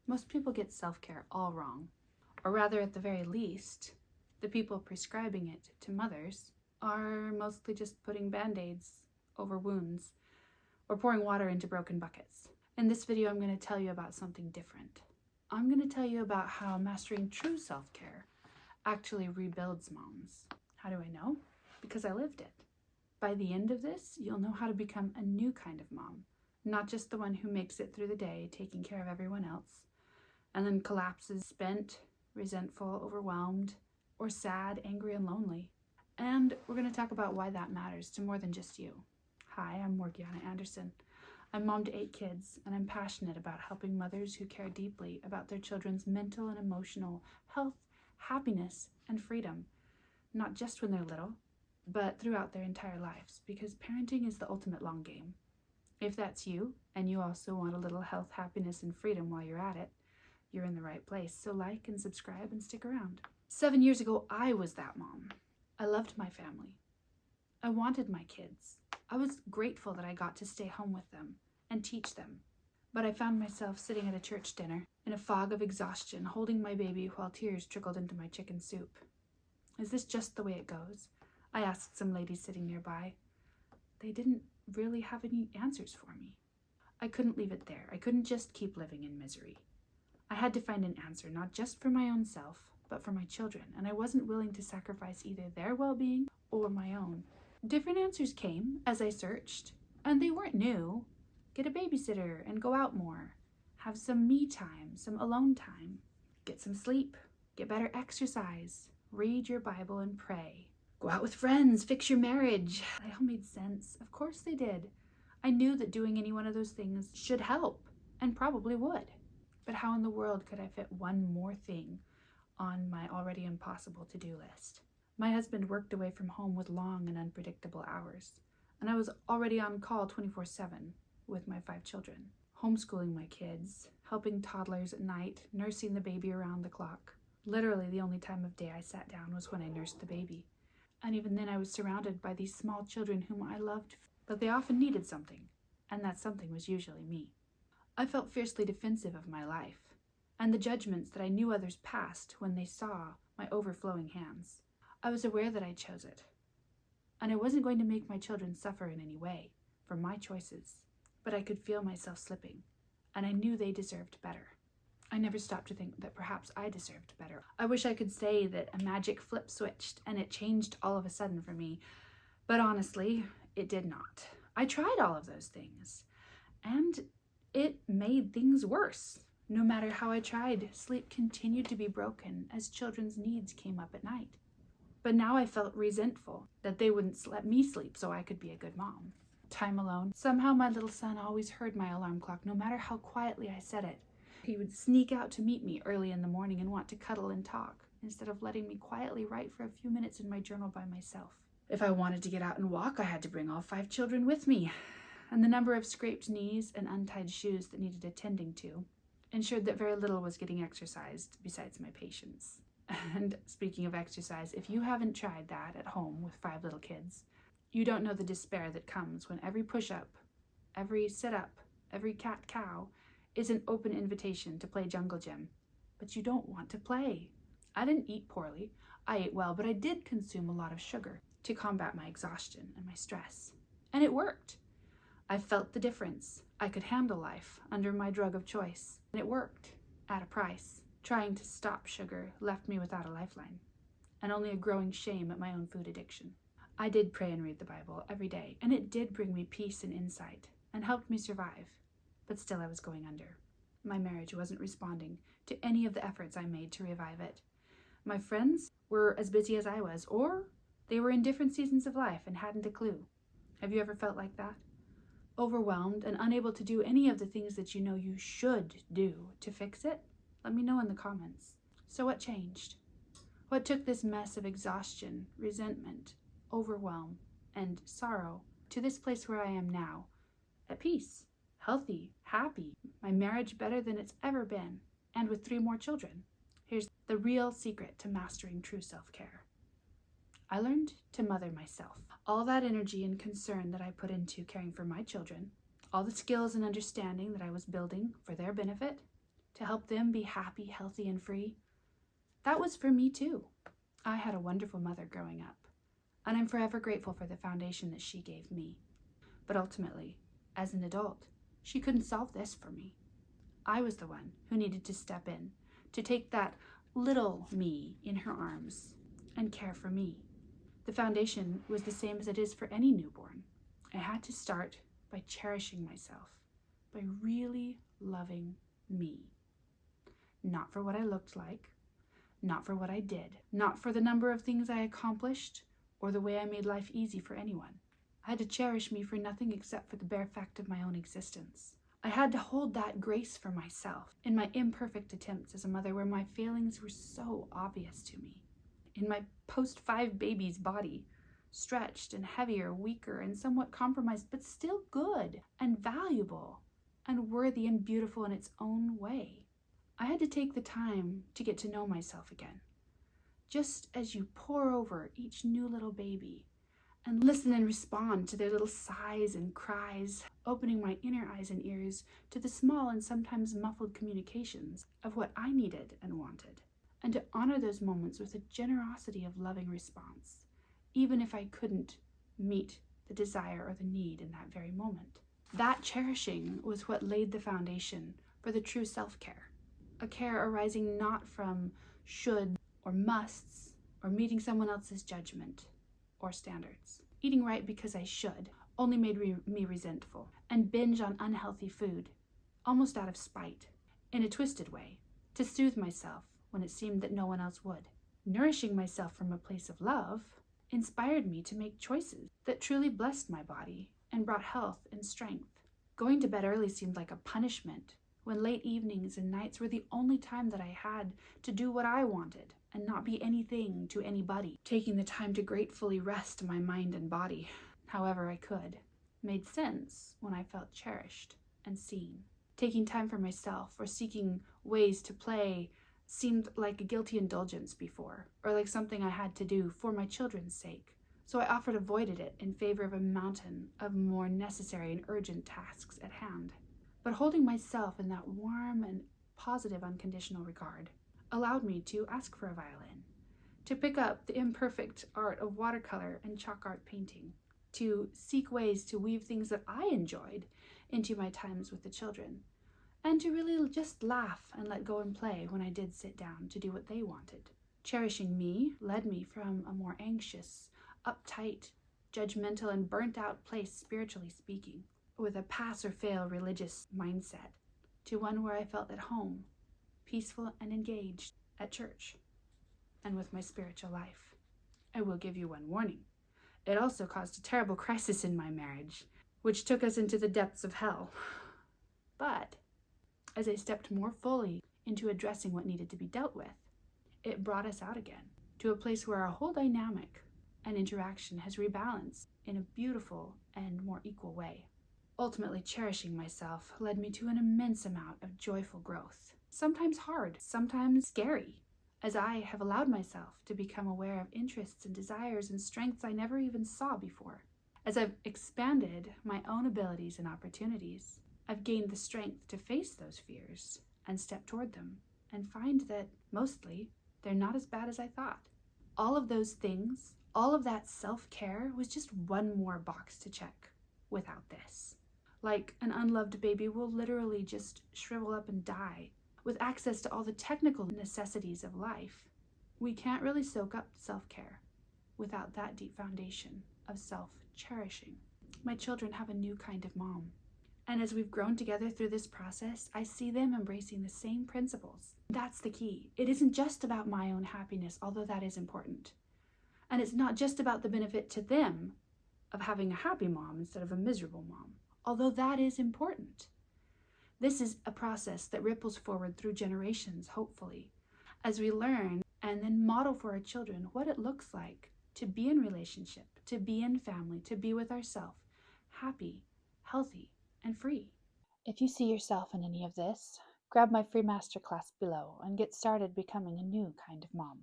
Most people get self-care all wrong, or rather, at the very least, the people prescribing it to mothers are mostly just putting band-aids over wounds or pouring water into broken buckets. In this video, I'm going to tell you about something different. I'm going to tell you about how mastering true self-care actually rebuilds moms. How do I know? Because I lived it. By the end of this, you'll know how to become a new kind of mom, not just the one who makes it through the day taking care of everyone else, and then collapses spent, resentful, overwhelmed, or sad, angry, and lonely. And we're going to talk about why that matters to more than just you. Hi, I'm Morgiana Anderson. I'm mom to 8 kids, and I'm passionate about helping mothers who care deeply about their children's mental and emotional health, happiness, and freedom, not just when they're little, but throughout their entire lives, because parenting is the ultimate long game. If that's you, and you also want a little health, happiness, and freedom while you're at it, you're in the right place. So like and subscribe and stick around. 7 years ago, I was that mom. I loved my family. I wanted my kids. I was grateful that I got to stay home with them and teach them. But I found myself sitting at a church dinner in a fog of exhaustion, holding my baby while tears trickled into my chicken soup. Is this just the way it goes? I asked some ladies sitting nearby. They didn't really have any answers for me. I couldn't leave it there. I couldn't just keep living in misery. I had to find an answer, not just for my own self, but for my children, and I wasn't willing to sacrifice either their well-being or my own. Different answers came as I searched, and they weren't new. Get a babysitter and go out more. Have some me time, some alone time. Get some sleep. Get better exercise. Read your Bible and pray. Go out with friends, fix your marriage. They all made sense. Of course they did. I knew that doing any one of those things should help, and probably would. But how in the world could I fit one more thing on my already impossible to-do list? My husband worked away from home with long and unpredictable hours, and I was already on call 24/7 with my 5 children, homeschooling my kids, helping toddlers at night, nursing the baby around the clock. Literally, the only time of day I sat down was when I nursed the baby. And even then I was surrounded by these small children whom I loved, but they often needed something, and that something was usually me. I felt fiercely defensive of my life, and the judgments that I knew others passed when they saw my overflowing hands. I was aware that I chose it, and I wasn't going to make my children suffer in any way for my choices, but I could feel myself slipping, and I knew they deserved better. I never stopped to think that perhaps I deserved better. I wish I could say that a magic flip switched and it changed all of a sudden for me, but honestly, it did not. I tried all of those things, and it made things worse. No matter how I tried, sleep continued to be broken as children's needs came up at night. But now I felt resentful that they wouldn't let me sleep so I could be a good mom. Time alone. Somehow my little son always heard my alarm clock, no matter how quietly I said it. He would sneak out to meet me early in the morning and want to cuddle and talk, instead of letting me quietly write for a few minutes in my journal by myself. If I wanted to get out and walk, I had to bring all 5 children with me, and the number of scraped knees and untied shoes that needed attending to ensured that very little was getting exercised besides my patience. And speaking of exercise, if you haven't tried that at home with 5 little kids, you don't know the despair that comes when every push-up, every sit-up, every cat-cow is an open invitation to play jungle gym, but you don't want to play. I didn't eat poorly. I ate well, but I did consume a lot of sugar to combat my exhaustion and my stress. And it worked. I felt the difference. I could handle life under my drug of choice, and it worked at a price. Trying to stop sugar left me without a lifeline, and only a growing shame at my own food addiction. I did pray and read the Bible every day, and it did bring me peace and insight, and helped me survive. But still I was going under. My marriage wasn't responding to any of the efforts I made to revive it. My friends were as busy as I was, or they were in different seasons of life and hadn't a clue. Have you ever felt like that? Overwhelmed and unable to do any of the things that you know you should do to fix it? Let me know in the comments. So what changed? What took this mess of exhaustion, resentment, overwhelm, and sorrow to this place where I am now, at peace, healthy, happy, my marriage better than it's ever been, and with 3 more children? Here's the real secret to mastering true self-care. I learned to mother myself. All that energy and concern that I put into caring for my children, all the skills and understanding that I was building for their benefit, to help them be happy, healthy, and free. That was for me too. I had a wonderful mother growing up, and I'm forever grateful for the foundation that she gave me. But ultimately, as an adult, she couldn't solve this for me. I was the one who needed to step in, to take that little me in her arms and care for me. The foundation was the same as it is for any newborn. I had to start by cherishing myself, by really loving me. Not for what I looked like, not for what I did, not for the number of things I accomplished, or the way I made life easy for anyone. I had to cherish me for nothing except for the bare fact of my own existence. I had to hold that grace for myself in my imperfect attempts as a mother where my failings were so obvious to me. In my post-5 baby's body, stretched and heavier, weaker, and somewhat compromised, but still good and valuable and worthy and beautiful in its own way. I had to take the time to get to know myself again. Just as you pore over each new little baby and listen and respond to their little sighs and cries, opening my inner eyes and ears to the small and sometimes muffled communications of what I needed and wanted, and to honor those moments with a generosity of loving response, even if I couldn't meet the desire or the need in that very moment. That cherishing was what laid the foundation for the true self-care, a care arising not from should or musts or meeting someone else's judgment or standards. Eating right because I should only made me resentful and binge on unhealthy food, almost out of spite, in a twisted way, to soothe myself when it seemed that no one else would. Nourishing myself from a place of love inspired me to make choices that truly blessed my body and brought health and strength. Going to bed early seemed like a punishment when late evenings and nights were the only time that I had to do what I wanted and not be anything to anybody. Taking the time to gratefully rest my mind and body, however I could, made sense when I felt cherished and seen. Taking time for myself or seeking ways to play seemed like a guilty indulgence before, or like something I had to do for my children's sake. So I often avoided it in favor of a mountain of more necessary and urgent tasks at hand. But holding myself in that warm and positive unconditional regard allowed me to ask for a violin, to pick up the imperfect art of watercolor and chalk art painting, to seek ways to weave things that I enjoyed into my times with the children, and to really just laugh and let go and play when I did sit down to do what they wanted. Cherishing me led me from a more anxious, uptight, judgmental, and burnt-out place, spiritually speaking, with a pass-or-fail religious mindset, to one where I felt at home, peaceful and engaged at church and with my spiritual life. I will give you one warning. It also caused a terrible crisis in my marriage, which took us into the depths of hell. But as I stepped more fully into addressing what needed to be dealt with, it brought us out again to a place where our whole dynamic and interaction has rebalanced in a beautiful and more equal way. Ultimately, cherishing myself led me to an immense amount of joyful growth. Sometimes hard, sometimes scary, as I have allowed myself to become aware of interests and desires and strengths I never even saw before. As I've expanded my own abilities and opportunities, I've gained the strength to face those fears and step toward them and find that mostly they're not as bad as I thought. All of those things, all of that self-care was just one more box to check without this. Like an unloved baby will literally just shrivel up and die. With access to all the technical necessities of life, we can't really soak up self-care without that deep foundation of self-cherishing. My children have a new kind of mom. And as we've grown together through this process, I see them embracing the same principles. That's the key. It isn't just about my own happiness, although that is important. And it's not just about the benefit to them of having a happy mom instead of a miserable mom, although that is important. This is a process that ripples forward through generations, hopefully, as we learn and then model for our children what it looks like to be in relationship, to be in family, to be with ourselves, happy, healthy, and free. If you see yourself in any of this, grab my free masterclass below and get started becoming a new kind of mom.